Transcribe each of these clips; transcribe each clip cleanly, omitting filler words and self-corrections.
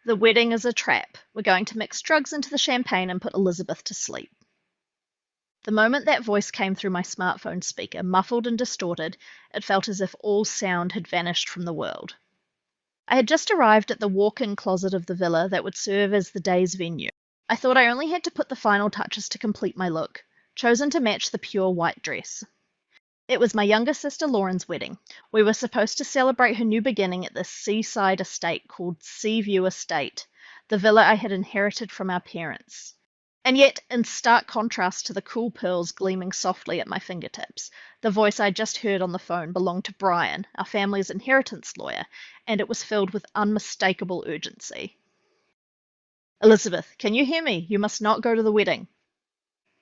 The wedding is a trap. We're going to mix drugs into the champagne and put Elizabeth to sleep. The moment that voice came through my smartphone speaker, muffled and distorted, it felt as if all sound had vanished from the world. I had just arrived at the walk-in closet of the villa that would serve as the day's venue. I thought I only had to put the final touches to complete my look, chosen to match the pure white dress. It was my younger sister Lauren's wedding. We were supposed to celebrate her new beginning at this seaside estate called Seaview Estate, the villa I had inherited from our parents. And yet, in stark contrast to the cool pearls gleaming softly at my fingertips, the voice I just heard on the phone belonged to Brian, our family's inheritance lawyer, and it was filled with unmistakable urgency. Elizabeth, can you hear me? You must not go to the wedding.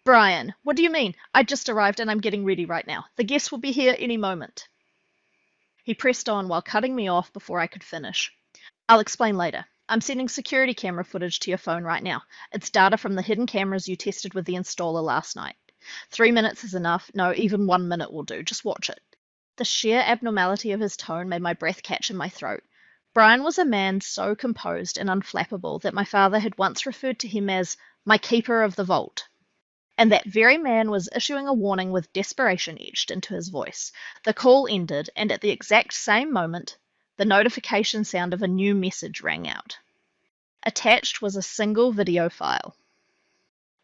Brian, what do you mean? I just arrived and I'm getting ready right now. The guests will be here any moment. He pressed on while cutting me off before I could finish. I'll explain later. I'm sending security camera footage to your phone right now. It's data from the hidden cameras you tested with the installer last night. 3 minutes is enough. No, even 1 minute will do. Just watch it. The sheer abnormality of his tone made my breath catch in my throat. Brian was a man so composed and unflappable that my father had once referred to him as my keeper of the vault. And that very man was issuing a warning with desperation etched into his voice. The call ended, and at the exact same moment, the notification sound of a new message rang out. Attached was a single video file.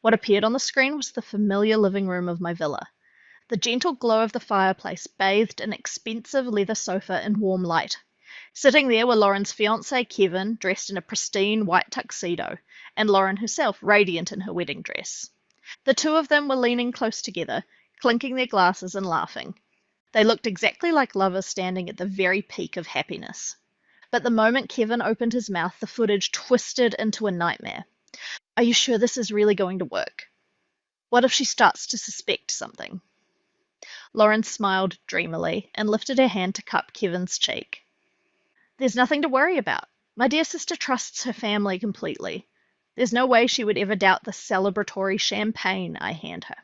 What appeared on the screen was the familiar living room of my villa. The gentle glow of the fireplace bathed an expensive leather sofa in warm light. Sitting there were Lauren's fiancé, Kevin, dressed in a pristine white tuxedo, and Lauren herself, radiant in her wedding dress. The two of them were leaning close together, clinking their glasses and laughing. They looked exactly like lovers standing at the very peak of happiness. But the moment Kevin opened his mouth, the footage twisted into a nightmare. Are you sure this is really going to work? What if she starts to suspect something? Lauren smiled dreamily and lifted her hand to cup Kevin's cheek. There's nothing to worry about. My dear sister trusts her family completely. There's no way she would ever doubt the celebratory champagne I hand her.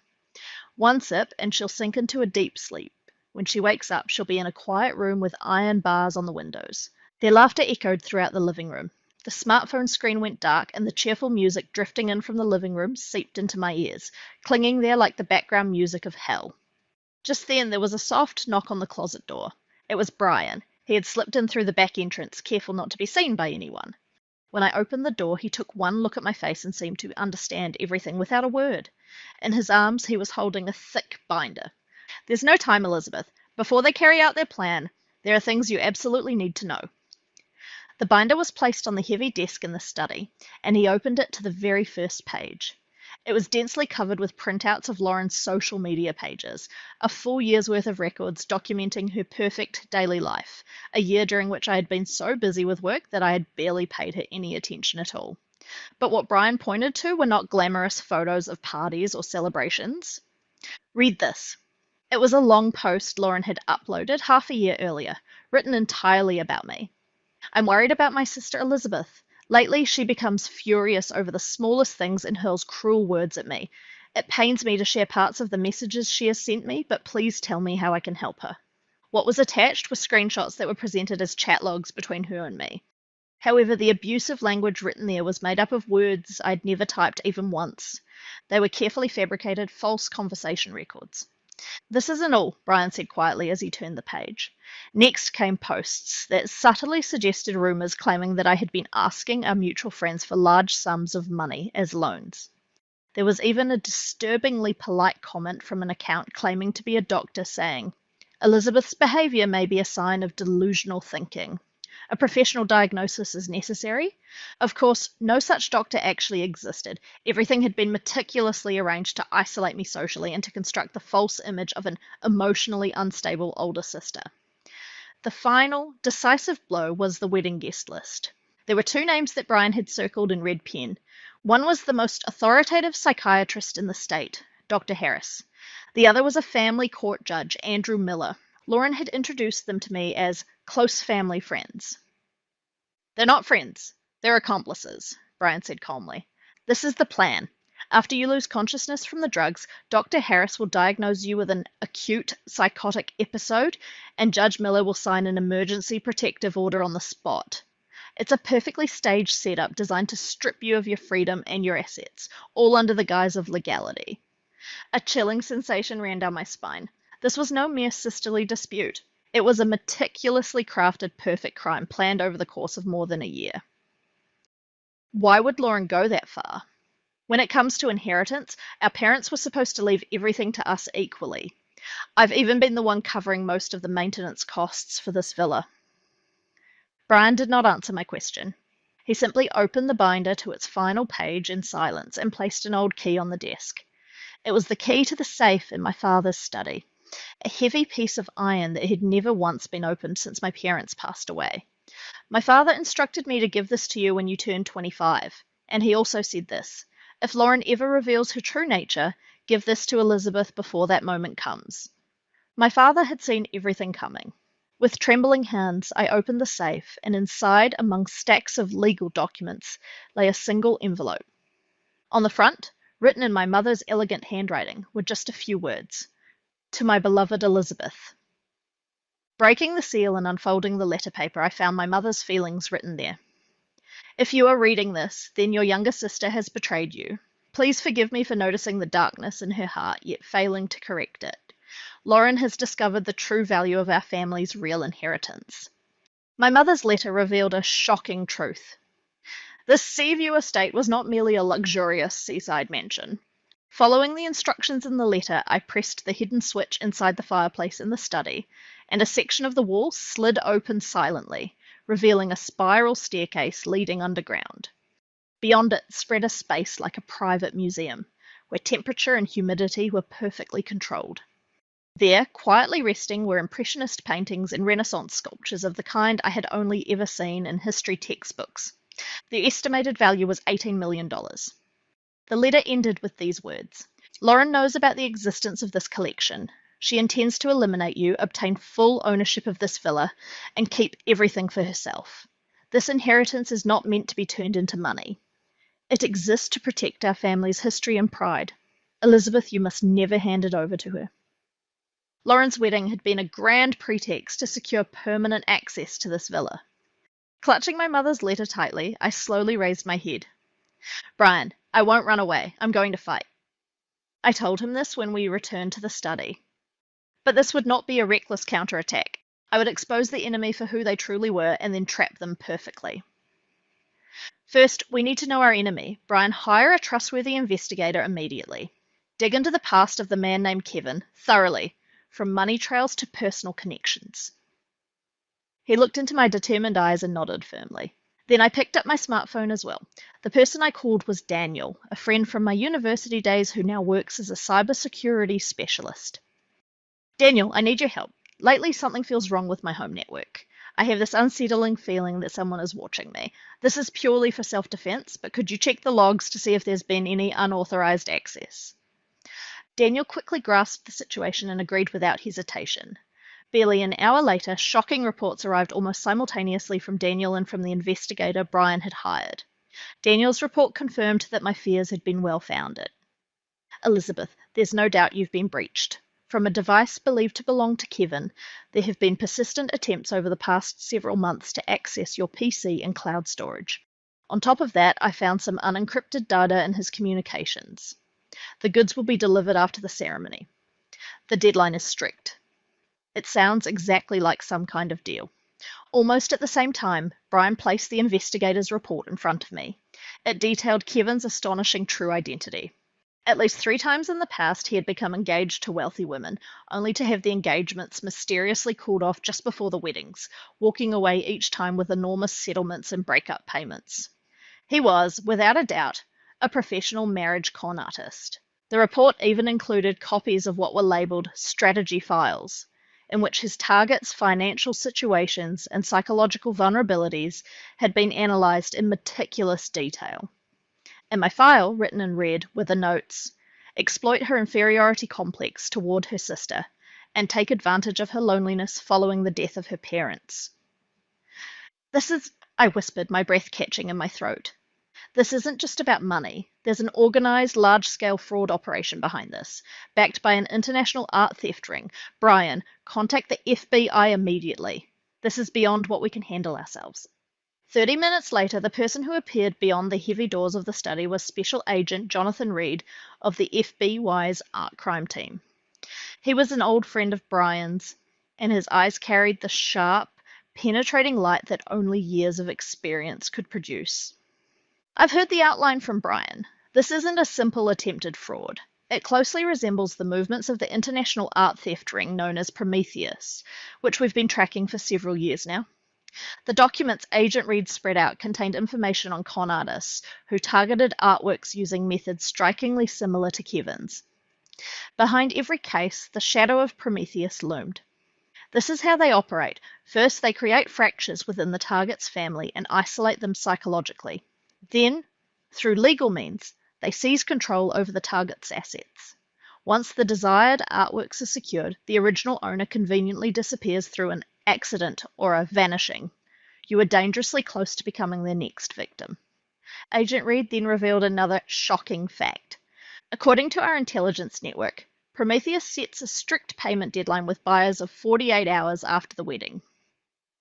1 sip and she'll sink into a deep sleep. When she wakes up, she'll be in a quiet room with iron bars on the windows. Their laughter echoed throughout the living room. The smartphone screen went dark, and the cheerful music drifting in from the living room seeped into my ears, clinging there like the background music of hell. Just then there was a soft knock on the closet door. It was Brian. He had slipped in through the back entrance, careful not to be seen by anyone. When I opened the door, he took one look at my face and seemed to understand everything without a word. In his arms, he was holding a thick binder. There's no time, Elizabeth. Before they carry out their plan, there are things you absolutely need to know. The binder was placed on the heavy desk in the study, and he opened it to the very first page. It was densely covered with printouts of Lauren's social media pages, a full year's worth of records documenting her perfect daily life, a year during which I had been so busy with work that I had barely paid her any attention at all. But what Brian pointed to were not glamorous photos of parties or celebrations. Read this. It was a long post Lauren had uploaded half a year earlier, written entirely about me. I'm worried about my sister Elizabeth. Lately, she becomes furious over the smallest things and hurls cruel words at me. It pains me to share parts of the messages she has sent me, but please tell me how I can help her. What was attached were screenshots that were presented as chat logs between her and me. However, the abusive language written there was made up of words I'd never typed even once. They were carefully fabricated, false conversation records. This isn't all, Brian said quietly as he turned the page. Next came posts that subtly suggested rumours claiming that I had been asking our mutual friends for large sums of money as loans. There was even a disturbingly polite comment from an account claiming to be a doctor saying, Elizabeth's behaviour may be a sign of delusional thinking. A professional diagnosis is necessary. Of course, no such doctor actually existed. Everything had been meticulously arranged to isolate me socially and to construct the false image of an emotionally unstable older sister. The final, decisive blow was the wedding guest list. There were 2 names that Brian had circled in red pen. One was the most authoritative psychiatrist in the state, Dr. Harris. The other was a family court judge, Andrew Miller. Lauren had introduced them to me as close family friends. They're not friends. They're accomplices, Brian said calmly. This is the plan. After you lose consciousness from the drugs, Dr. Harris will diagnose you with an acute psychotic episode, and Judge Miller will sign an emergency protective order on the spot. It's a perfectly staged setup designed to strip you of your freedom and your assets, all under the guise of legality. A chilling sensation ran down my spine. This was no mere sisterly dispute. It was a meticulously crafted perfect crime planned over the course of more than a year. Why would Lauren go that far? When it comes to inheritance, our parents were supposed to leave everything to us equally. I've even been the one covering most of the maintenance costs for this villa. Brian did not answer my question. He simply opened the binder to its final page in silence and placed an old key on the desk. It was the key to the safe in my father's study, a heavy piece of iron that had never once been opened since my parents passed away. My father instructed me to give this to you when you turn 25, and he also said this: if Lauren ever reveals her true nature, give this to Elizabeth before that moment comes. My father had seen everything coming. With trembling hands, I opened the safe, and inside, among stacks of legal documents, lay a single envelope. On the front, written in my mother's elegant handwriting, were just a few words: to my beloved Elizabeth. Breaking the seal and unfolding the letter paper, I found my mother's feelings written there. If you are reading this, then your younger sister has betrayed you. Please forgive me for noticing the darkness in her heart, yet failing to correct it. Lauren has discovered the true value of our family's real inheritance. My mother's letter revealed a shocking truth. The Seaview estate was not merely a luxurious seaside mansion. Following the instructions in the letter, I pressed the hidden switch inside the fireplace in the study, and a section of the wall slid open silently, revealing a spiral staircase leading underground. Beyond it spread a space like a private museum, where temperature and humidity were perfectly controlled. There, quietly resting, were impressionist paintings and Renaissance sculptures of the kind I had only ever seen in history textbooks. The estimated value was $18 million. The letter ended with these words: Lauren knows about the existence of this collection. She intends to eliminate you, obtain full ownership of this villa, and keep everything for herself. This inheritance is not meant to be turned into money. It exists to protect our family's history and pride. Elizabeth, you must never hand it over to her. Lauren's wedding had been a grand pretext to secure permanent access to this villa. Clutching my mother's letter tightly, I slowly raised my head. Brian, I won't run away. I'm going to fight. I told him this when we returned to the study. But this would not be a reckless counterattack. I would expose the enemy for who they truly were and then trap them perfectly. First, we need to know our enemy. Brian, hire a trustworthy investigator immediately. Dig into the past of the man named Kevin, thoroughly, from money trails to personal connections. He looked into my determined eyes and nodded firmly. Then I picked up my smartphone as well. The person I called was Daniel, a friend from my university days who now works as a cybersecurity specialist. Daniel, I need your help. Lately, something feels wrong with my home network. I have this unsettling feeling that someone is watching me. This is purely for self-defense, but could you check the logs to see if there's been any unauthorized access? Daniel quickly grasped the situation and agreed without hesitation. Barely an hour later, shocking reports arrived almost simultaneously from Daniel and from the investigator Brian had hired. Daniel's report confirmed that my fears had been well-founded. Elizabeth, there's no doubt you've been breached. From a device believed to belong to Kevin, there have been persistent attempts over the past several months to access your PC and cloud storage. On top of that, I found some unencrypted data in his communications. The goods will be delivered after the ceremony. The deadline is strict. It sounds exactly like some kind of deal. Almost at the same time, Brian placed the investigator's report in front of me. It detailed Kevin's astonishing true identity. At least 3 times in the past, he had become engaged to wealthy women, only to have the engagements mysteriously called off just before the weddings, walking away each time with enormous settlements and breakup payments. He was, without a doubt, a professional marriage con artist. The report even included copies of what were labeled strategy files, in which his target's financial situations and psychological vulnerabilities had been analysed in meticulous detail. In my file, written in red, were the notes: exploit her inferiority complex toward her sister, and take advantage of her loneliness following the death of her parents. I whispered, my breath catching in my throat. This isn't just about money. There's an organised, large-scale fraud operation behind this, backed by an international art theft ring. Brian, contact the FBI immediately. This is beyond what we can handle ourselves. 30 minutes later, the person who appeared beyond the heavy doors of the study was Special Agent Jonathan Reed of the FBI's Art Crime Team. He was an old friend of Brian's, and his eyes carried the sharp, penetrating light that only years of experience could produce. I've heard the outline from Brian. This isn't a simple attempted fraud. It closely resembles the movements of the international art theft ring known as Prometheus, which we've been tracking for several years now. The documents Agent Reed spread out contained information on con artists who targeted artworks using methods strikingly similar to Kevin's. Behind every case, the shadow of Prometheus loomed. This is how they operate. First, they create fractures within the target's family and isolate them psychologically. Then, through legal means, they seize control over the target's assets. Once the desired artworks are secured, the original owner conveniently disappears through an accident or a vanishing. You are dangerously close to becoming their next victim. Agent Reed then revealed another shocking fact. According to our intelligence network, Prometheus sets a strict payment deadline with buyers of 48 hours after the wedding.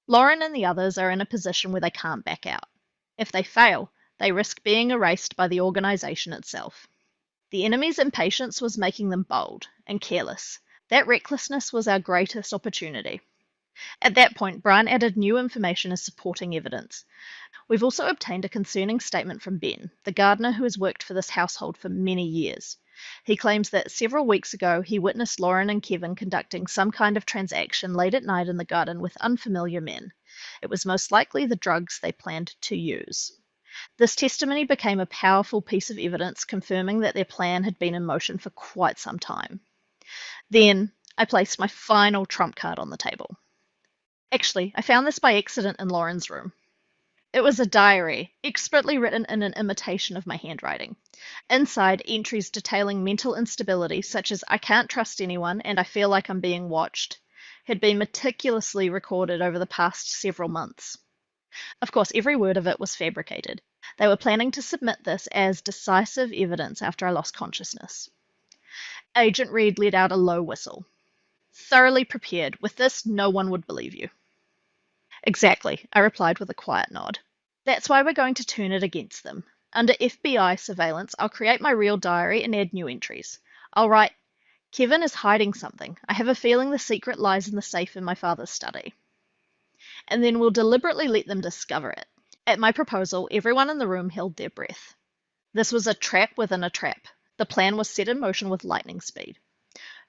Lauren and the others are in a position where they can't back out. If they fail, they risk being erased by the organization itself. The enemy's impatience was making them bold and careless. That recklessness was our greatest opportunity. At that point, Brian added new information as supporting evidence. We've also obtained a concerning statement from Ben, the gardener who has worked for this household for many years. He claims that several weeks ago he witnessed Lauren and Kevin conducting some kind of transaction late at night in the garden with unfamiliar men. It was most likely the drugs they planned to use. This testimony became a powerful piece of evidence confirming that their plan had been in motion for quite some time. Then I placed my final trump card on the table. Actually, I found this by accident in Lauren's room. It was a diary, expertly written in an imitation of my handwriting. Inside, entries detailing mental instability, such as "I can't trust anyone and I feel like I'm being watched," had been meticulously recorded over the past several months. Of course, every word of it was fabricated. They were planning to submit this as decisive evidence after I lost consciousness. Agent Reed let out a low whistle. Thoroughly prepared. With this, no one would believe you. Exactly, I replied with a quiet nod. That's why we're going to turn it against them. Under FBI surveillance, I'll create my real diary and add new entries. I'll write, "Kevin is hiding something. I have a feeling the secret lies in the safe in my father's study." And then we'll deliberately let them discover it. At my proposal, everyone in the room held their breath. This was a trap within a trap. The plan was set in motion with lightning speed.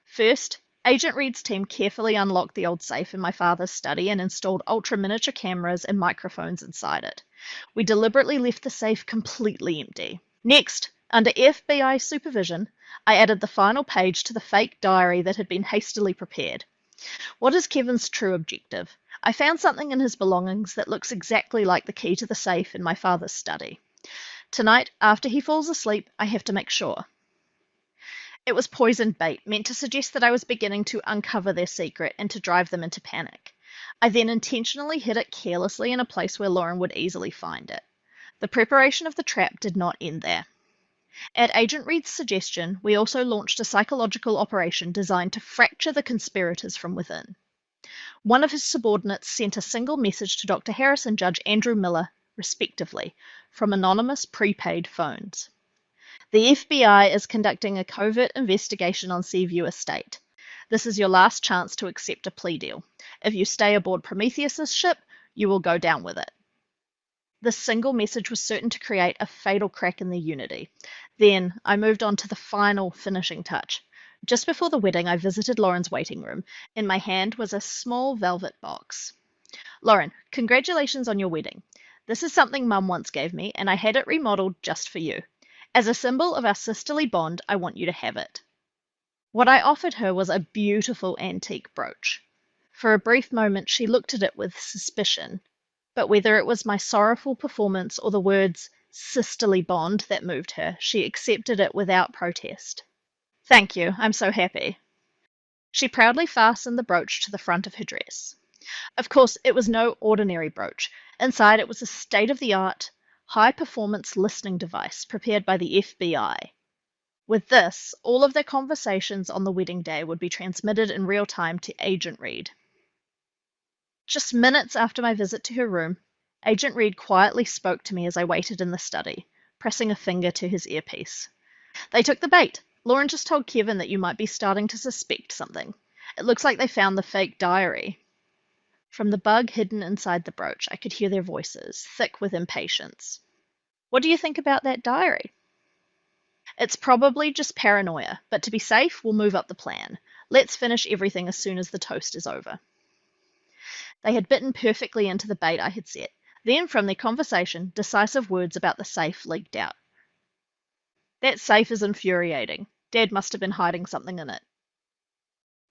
First, Agent Reed's team carefully unlocked the old safe in my father's study and installed ultra-miniature cameras and microphones inside it. We deliberately left the safe completely empty. Next, under FBI supervision, I added the final page to the fake diary that had been hastily prepared. What is Kevin's true objective? I found something in his belongings that looks exactly like the key to the safe in my father's study. Tonight, after he falls asleep, I have to make sure. It was poisoned bait, meant to suggest that I was beginning to uncover their secret and to drive them into panic. I then intentionally hid it carelessly in a place where Lauren would easily find it. The preparation of the trap did not end there. At Agent Reed's suggestion, we also launched a psychological operation designed to fracture the conspirators from within. One of his subordinates sent a single message to Dr. Harris and Judge Andrew Miller, respectively, from anonymous prepaid phones. The FBI is conducting a covert investigation on Seaview Estate. This is your last chance to accept a plea deal. If you stay aboard Prometheus's ship, you will go down with it. This single message was certain to create a fatal crack in their unity. Then I moved on to the final finishing touch. Just before the wedding, I visited Lauren's waiting room. In my hand was a small velvet box. "Lauren, congratulations on your wedding. This is something Mum once gave me, and I had it remodeled just for you. As a symbol of our sisterly bond, I want you to have it." What I offered her was a beautiful antique brooch. For a brief moment, she looked at it with suspicion, but whether it was my sorrowful performance or the words "sisterly bond" that moved her, she accepted it without protest. "Thank you, I'm so happy." She proudly fastened the brooch to the front of her dress. Of course, it was no ordinary brooch. Inside it was a state-of-the-art, high-performance listening device prepared by the FBI. With this, all of their conversations on the wedding day would be transmitted in real time to Agent Reed. Just minutes after my visit to her room, Agent Reed quietly spoke to me as I waited in the study, pressing a finger to his earpiece. They took the bait. Lauren just told Kevin that you might be starting to suspect something. It looks like they found the fake diary. From the bug hidden inside the brooch, I could hear their voices, thick with impatience. What do you think about that diary? It's probably just paranoia, but to be safe, we'll move up the plan. Let's finish everything as soon as the toast is over. They had bitten perfectly into the bait I had set. Then, from their conversation, decisive words about the safe leaked out. That safe is infuriating. Dad must have been hiding something in it.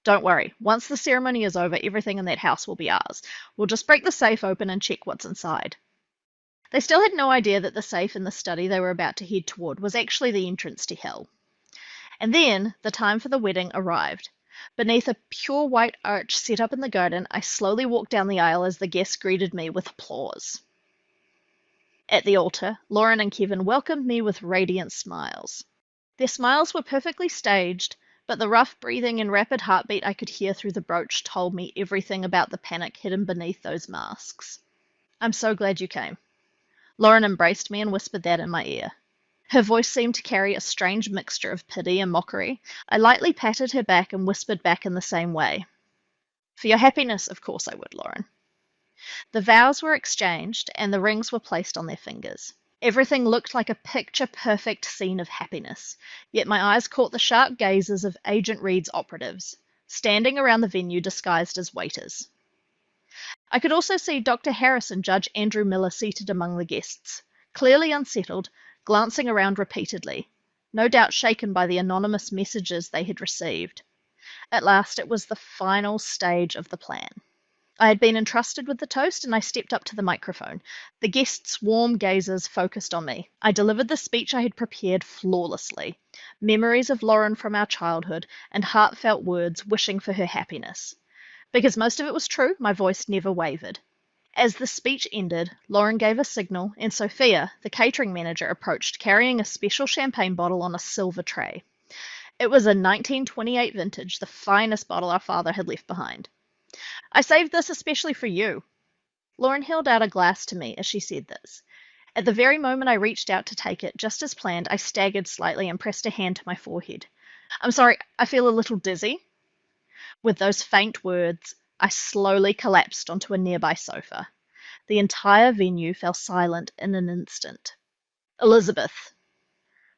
Don't worry, once the ceremony is over, everything in that house will be ours. We'll just break the safe open and check what's inside. They still had no idea that the safe in the study they were about to head toward was actually the entrance to hell. And then the time for the wedding arrived. Beneath a pure white arch set up in the garden, I slowly walked down the aisle as the guests greeted me with applause. At the altar, Lauren and Kevin welcomed me with radiant smiles. Their smiles were perfectly staged, but the rough breathing and rapid heartbeat I could hear through the brooch told me everything about the panic hidden beneath those masks. I'm so glad you came. Lauren embraced me and whispered that in my ear. Her voice seemed to carry a strange mixture of pity and mockery. I lightly patted her back and whispered back in the same way. For your happiness, of course I would, Lauren. The vows were exchanged, and the rings were placed on their fingers. Everything looked like a picture-perfect scene of happiness, yet my eyes caught the sharp gazes of Agent Reed's operatives, standing around the venue disguised as waiters. I could also see Dr. Harris and Judge Andrew Miller seated among the guests, clearly unsettled, glancing around repeatedly, no doubt shaken by the anonymous messages they had received. At last it was the final stage of the plan. I had been entrusted with the toast, and I stepped up to the microphone. The guests' warm gazes focused on me. I delivered the speech I had prepared flawlessly. Memories of Lauren from our childhood, and heartfelt words wishing for her happiness. Because most of it was true, my voice never wavered. As the speech ended, Lauren gave a signal, and Sophia, the catering manager, approached, carrying a special champagne bottle on a silver tray. It was a 1928 vintage, the finest bottle our father had left behind. I saved this especially for you. Lauren held out a glass to me as she said this. At the very moment I reached out to take it, just as planned, I staggered slightly and pressed a hand to my forehead. I'm sorry, I feel a little dizzy. With those faint words, I slowly collapsed onto a nearby sofa. The entire venue fell silent in an instant. Elizabeth.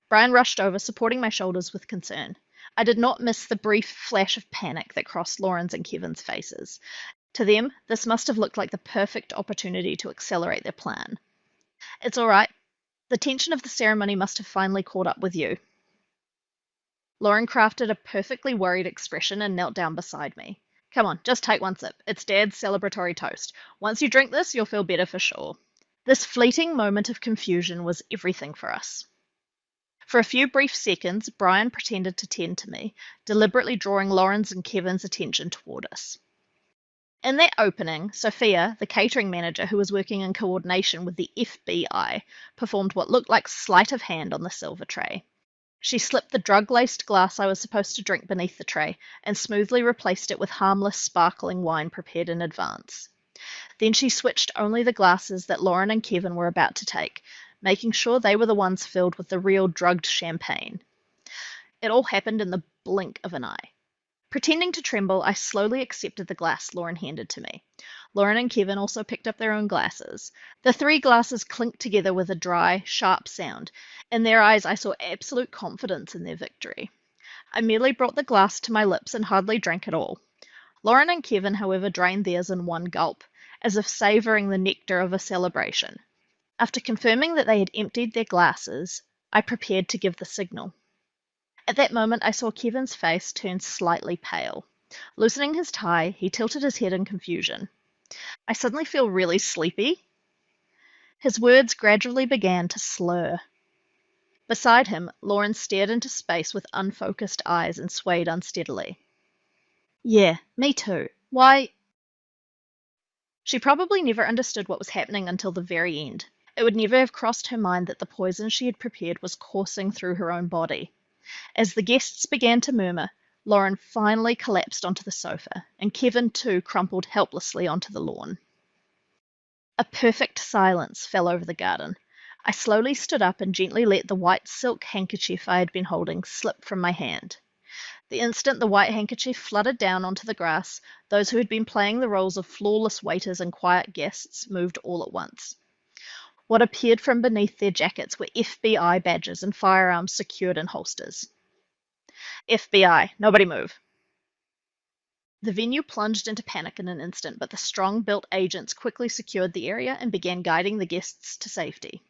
Brian rushed over, supporting my shoulders with concern. I did not miss the brief flash of panic that crossed Lauren's and Kevin's faces. To them, this must have looked like the perfect opportunity to accelerate their plan. It's all right. The tension of the ceremony must have finally caught up with you. Lauren crafted a perfectly worried expression and knelt down beside me. Come on, just take one sip. It's Dad's celebratory toast. Once you drink this, you'll feel better for sure. This fleeting moment of confusion was everything for us. For a few brief seconds, Brian pretended to tend to me, deliberately drawing Lauren's and Kevin's attention toward us. In that opening, Sophia, the catering manager who was working in coordination with the FBI, performed what looked like sleight of hand on the silver tray. She slipped the drug-laced glass I was supposed to drink beneath the tray and smoothly replaced it with harmless sparkling wine prepared in advance. Then she switched only the glasses that Lauren and Kevin were about to take, making sure they were the ones filled with the real drugged champagne. It all happened in the blink of an eye. Pretending to tremble, I slowly accepted the glass Lauren handed to me. Lauren and Kevin also picked up their own glasses. The 3 glasses clinked together with a dry, sharp sound. In their eyes, I saw absolute confidence in their victory. I merely brought the glass to my lips and hardly drank at all. Lauren and Kevin, however, drained theirs in one gulp, as if savouring the nectar of a celebration. After confirming that they had emptied their glasses, I prepared to give the signal. At that moment, I saw Kevin's face turn slightly pale. Loosening his tie, he tilted his head in confusion. I suddenly feel really sleepy. His words gradually began to slur. Beside him, Lauren stared into space with unfocused eyes and swayed unsteadily. Yeah, me too. Why? She probably never understood what was happening until the very end. It would never have crossed her mind that the poison she had prepared was coursing through her own body. As the guests began to murmur, Lauren finally collapsed onto the sofa, and Kevin too crumpled helplessly onto the lawn. A perfect silence fell over the garden. I slowly stood up and gently let the white silk handkerchief I had been holding slip from my hand. The instant the white handkerchief fluttered down onto the grass, those who had been playing the roles of flawless waiters and quiet guests moved all at once. What appeared from beneath their jackets were FBI badges and firearms secured in holsters. FBI, nobody move. The venue plunged into panic in an instant, but the strong-built agents quickly secured the area and began guiding the guests to safety.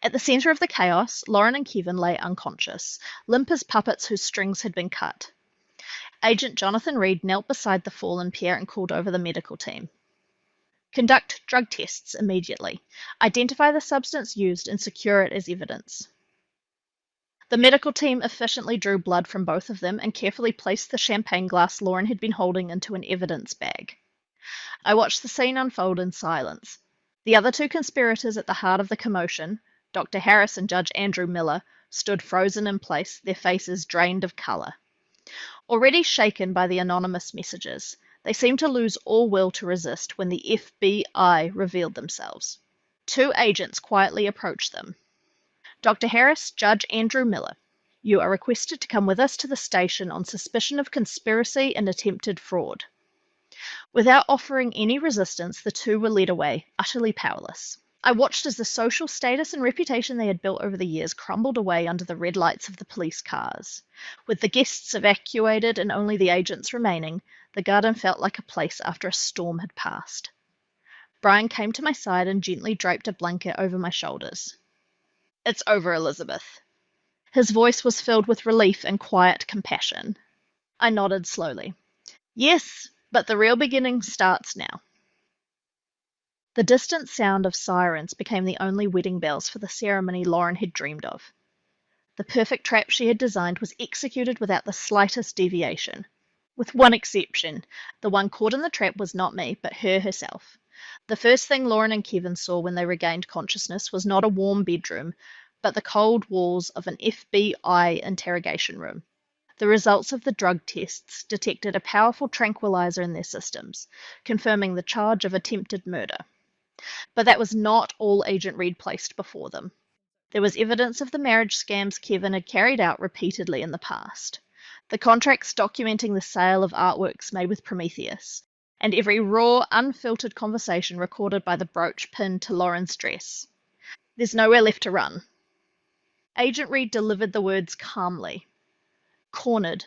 At the center of the chaos, Lauren and Kevin lay unconscious, limp as puppets whose strings had been cut. Agent Jonathan Reed knelt beside the fallen pair and called over the medical team. Conduct drug tests immediately. Identify the substance used and secure it as evidence. The medical team efficiently drew blood from both of them and carefully placed the champagne glass Lauren had been holding into an evidence bag. I watched the scene unfold in silence. The other two conspirators at the heart of the commotion, Dr. Harris and Judge Andrew Miller, stood frozen in place, their faces drained of colour. Already shaken by the anonymous messages, they seemed to lose all will to resist when the FBI revealed themselves. Two agents quietly approached them. Dr. Harris, Judge Andrew Miller, you are requested to come with us to the station on suspicion of conspiracy and attempted fraud. Without offering any resistance, the two were led away, utterly powerless. I watched as the social status and reputation they had built over the years crumbled away under the red lights of the police cars. With the guests evacuated and only the agents remaining, the garden felt like a place after a storm had passed. Brian came to my side and gently draped a blanket over my shoulders. It's over, Elizabeth. His voice was filled with relief and quiet compassion. I nodded slowly. Yes, but the real beginning starts now. The distant sound of sirens became the only wedding bells for the ceremony Lauren had dreamed of. The perfect trap she had designed was executed without the slightest deviation. With one exception, the one caught in the trap was not me, but her herself. The first thing Lauren and Kevin saw when they regained consciousness was not a warm bedroom, but the cold walls of an FBI interrogation room. The results of the drug tests detected a powerful tranquilizer in their systems, confirming the charge of attempted murder. But that was not all Agent Reed placed before them. There was evidence of the marriage scams Kevin had carried out repeatedly in the past. The contracts documenting the sale of artworks made with Prometheus, and every raw, unfiltered conversation recorded by the brooch pinned to Lauren's dress. There's nowhere left to run. Agent Reed delivered the words calmly. Cornered,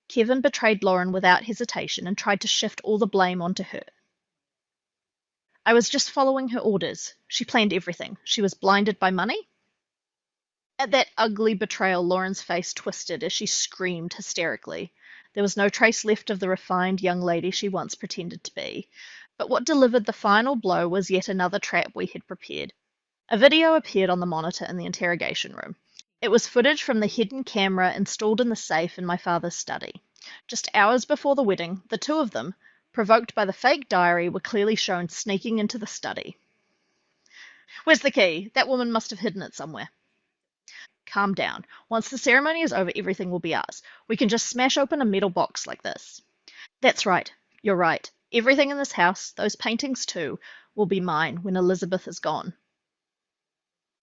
Kevin betrayed Lauren without hesitation and tried to shift all the blame onto her. I was just following her orders. She planned everything. She was blinded by money? At that ugly betrayal, Lauren's face twisted as she screamed hysterically. There was no trace left of the refined young lady she once pretended to be. But what delivered the final blow was yet another trap we had prepared. A video appeared on the monitor in the interrogation room. It was footage from the hidden camera installed in the safe in my father's study. Just hours before the wedding, the two of them, provoked by the fake diary, were clearly shown sneaking into the study. Where's the key? That woman must have hidden it somewhere. Calm down. Once the ceremony is over, everything will be ours. We can just smash open a metal box like this. That's right. You're right. Everything in this house, those paintings too, will be mine when Elizabeth is gone.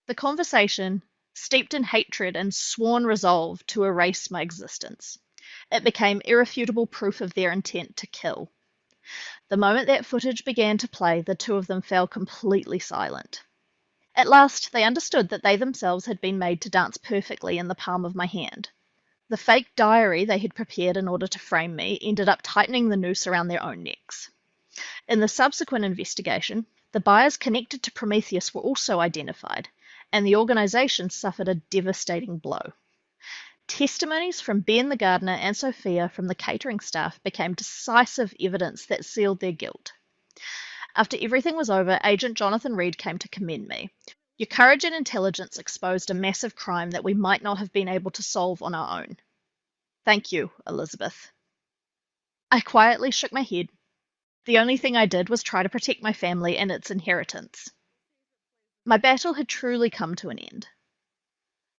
The conversation, steeped in hatred and sworn resolve to erase my existence. It became irrefutable proof of their intent to kill. The moment that footage began to play, the two of them fell completely silent. At last, they understood that they themselves had been made to dance perfectly in the palm of my hand. The fake diary they had prepared in order to frame me ended up tightening the noose around their own necks. In the subsequent investigation, the buyers connected to Prometheus were also identified, and the organization suffered a devastating blow. Testimonies from Ben the gardener and Sophia from the catering staff became decisive evidence that sealed their guilt. After everything was over, Agent Jonathan Reed came to commend me. Your courage and intelligence exposed a massive crime that we might not have been able to solve on our own. Thank you, Elizabeth. I quietly shook my head. The only thing I did was try to protect my family and its inheritance. My battle had truly come to an end.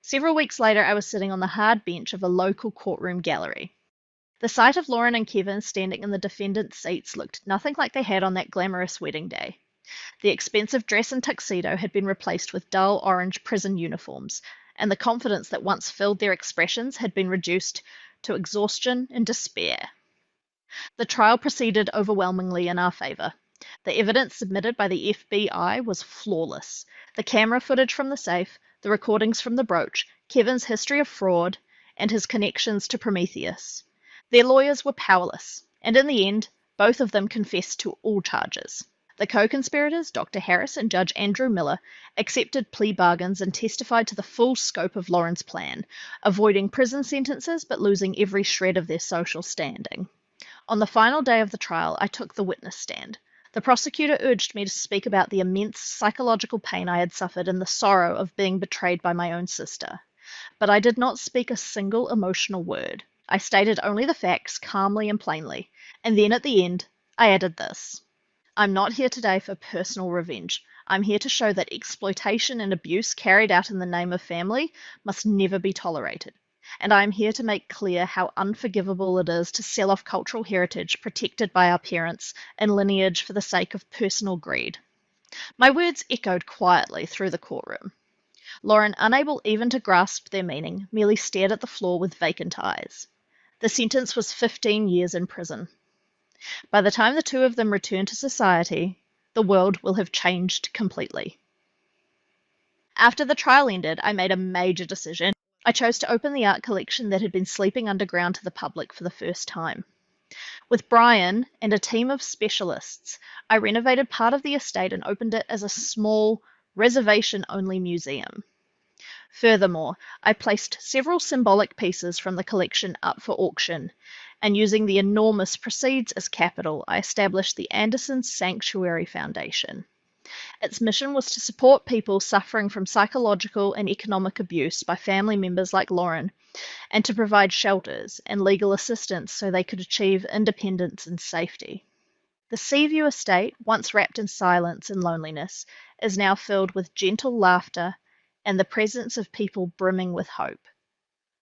Several weeks later, I was sitting on the hard bench of a local courtroom gallery. The sight of Lauren and Kevin standing in the defendant's seats looked nothing like they had on that glamorous wedding day. The expensive dress and tuxedo had been replaced with dull orange prison uniforms, and the confidence that once filled their expressions had been reduced to exhaustion and despair. The trial proceeded overwhelmingly in our favor. The evidence submitted by the FBI was flawless. The camera footage from the safe, the recordings from the brooch, Kevin's history of fraud, and his connections to Prometheus. Their lawyers were powerless, and in the end, both of them confessed to all charges. The co-conspirators, Dr. Harris and Judge Andrew Miller, accepted plea bargains and testified to the full scope of Lauren's plan, avoiding prison sentences but losing every shred of their social standing. On the final day of the trial, I took the witness stand. The prosecutor urged me to speak about the immense psychological pain I had suffered and the sorrow of being betrayed by my own sister. But I did not speak a single emotional word. I stated only the facts calmly and plainly, and then at the end, I added this. I'm not here today for personal revenge. I'm here to show that exploitation and abuse carried out in the name of family must never be tolerated. And I am here to make clear how unforgivable it is to sell off cultural heritage protected by our parents and lineage for the sake of personal greed. My words echoed quietly through the courtroom. Lauren, unable even to grasp their meaning, merely stared at the floor with vacant eyes. The sentence was 15 years in prison. By the time the two of them return to society, the world will have changed completely. After the trial ended, I made a major decision. I chose to open the art collection that had been sleeping underground to the public for the first time. With Brian and a team of specialists, I renovated part of the estate and opened it as a small, reservation-only museum. Furthermore, I placed several symbolic pieces from the collection up for auction, and using the enormous proceeds as capital, I established the Anderson Sanctuary Foundation. Its mission was to support people suffering from psychological and economic abuse by family members like Lauren, and to provide shelters and legal assistance so they could achieve independence and safety. The Seaview estate, once wrapped in silence and loneliness, is now filled with gentle laughter and the presence of people brimming with hope.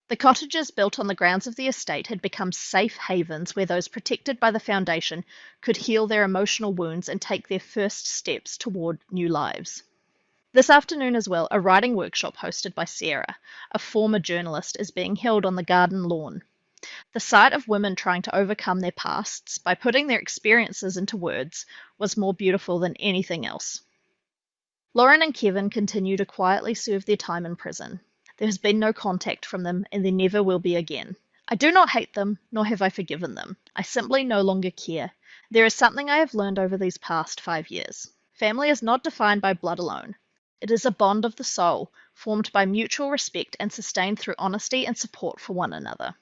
The cottages built on the grounds of the estate had become safe havens where those protected by the foundation could heal their emotional wounds and take their first steps toward new lives. This afternoon as well, a writing workshop hosted by Sarah, a former journalist, is being held on the garden lawn. The sight of women trying to overcome their pasts by putting their experiences into words was more beautiful than anything else. Lauren and Kevin continue to quietly serve their time in prison. There has been no contact from them, and there never will be again. I do not hate them, nor have I forgiven them. I simply no longer care. There is something I have learned over these past 5 years. Family is not defined by blood alone. It is a bond of the soul, formed by mutual respect and sustained through honesty and support for one another.